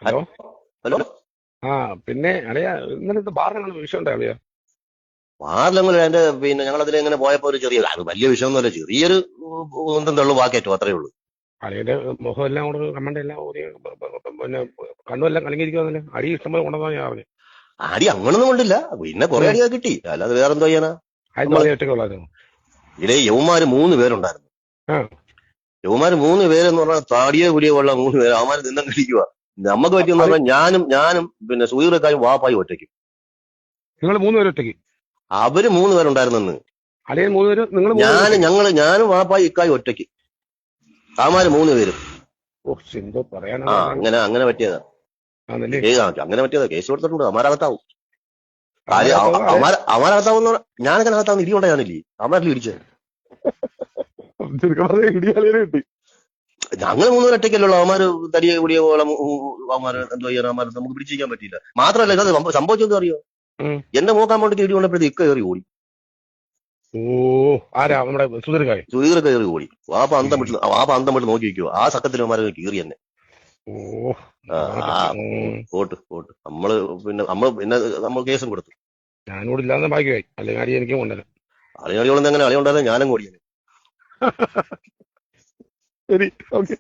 Hello. Hello. ആ, പിന്നെ അളിയ ഇന്നലത്തെ ബാറിനാണ് വിഷയം ഉണ്ടായി അളിയ. വാറിലങ്ങനെ എന്റെ ഞങ്ങൾ അതിൽ എങ്ങനെ പോയപ്പോ ഒരു ചെറിയ അത് വലിയ വിഷയമൊന്നുമല്ല, ചെറിയൊരു ഒന്നും തള്ളു വാക്കേറ്റോ അത്രേ ഉള്ളൂ. അളിയുടെ മുഖം എല്ലാം കൂടെ കമ്മണ്ട എല്ലാം ഊരി, പിന്നെ കണ്ണുമെല്ലാം കലങ്ങിയിരിക്കുവന്നല്ലേ. അടി ഇഷ്ടംപോലെ കൊണ്ടുവന്നാ ഞാൻ പറഞ്ഞു. അടി അങ്ങനൊന്നും കൊണ്ടില്ല, പിന്നെ കുറെ അടിയൊക്കെ കിട്ടി, അല്ലാതെ വേറെന്തോ ചെയ്യാനാ. ആയിരത്തി നമ്മള് പറഞ്ഞ ഒറ്റക്കുള്ളായിരുന്നു. ഇതിലെ യവന്മാര് 3 പേരുണ്ടായിരുന്നു. ആ, യവന്മാര് 3 പേരെന്ന് പറഞ്ഞാൽ താടിയോ കുടിയോ ഉള്ള 3 പേര് അവന്മാര് നിന്നും കഴിക്കുക. നമുക്ക് പറ്റിയെന്ന് അത് പറഞ്ഞാൽ ഞാനും പിന്നെ സുഹൃക്കായും വാപ്പായും ഒറ്റയ്ക്കും. നിങ്ങൾ 3 പേര് ഒറ്റയ്ക്ക്? അവര് 3 പേരുണ്ടായിരുന്നെന്ന്. അളിയൻ 3 പേര്, നിങ്ങൾ 3 പേര് ഒറ്റയ്ക്ക്? ഞാനും വാപ്പായും ഇക്കായും ഒറ്റയ്ക്ക്, അവന്മാര് 3 പേരും. ഓ, എന്തോ ആ, പറയാനാണ് അളിയ. അങ്ങനെ പറ്റിയതാ. ആണല്ലേ. അങ്ങനെ പറ്റിയതാ, കേസ് കൊടുത്തിട്ടുണ്ട്, അവന്മാരകത്താവും. കാര്യം അമരകത്തോ അല്ലെ? അവന്മാരകത്താവുന്ന ഞാനൊക്കെ അകത്താവുന്ന ഇടി കൊണ്ടായിരുന്നില്ലേ അവന്മാരിൽ ഇടിച്ചത്. ചുരുക്കം ഇടി അളിയനെ കിട്ടി. ഞങ്ങൾ 3 പേര് ഒറ്റയ്ക്കല്ലോ, അവന്മാര് തടിയെ കൂടിയ പോലെ അവന്മാര് എന്തോ ചെയ്യാൻ, അവന്മാർ നമുക്ക് പിടിച്ചിരിക്കാൻ പറ്റിയില്ല. മാത്രമല്ല ഇത് സംഭവിച്ചെന്ന് അറിയോ, ഉം. എന്റെ മൂക്കാൻ വേണ്ടിട്ട് ഇടി കൊണ്ടപ്പോഴത്തെ ഇക്ക കയറി ഓടി. ഓ, ആരാ നമ്മുടെ സുധീർക്കായി? സുഹീർ കയറി ഓടി. വാപ്പ അന്തം വിട്ട് നോക്കി വയ്ക്കുവോ, ആ സക്കത്തിൽ അവന്മാരെ കീറി തന്നെ. ഓ, ആ, അങ്ങനെ ആ, പറ്റി. പോട്ട് നമ്മൾ കേസും കൊടുത്തു. ഞാനിവിടെ ഇല്ലാന്ന് ഭാഗ്യമായി, അല്ലെങ്കിൽ അടി എനിക്കും കൊണ്ടുവരാം. അളിയോളം എങ്ങനെ അളിയുണ്ടായിരുന്നു, ഞാനും കൂടിയാണ്. ശരി, ഓക്കെ.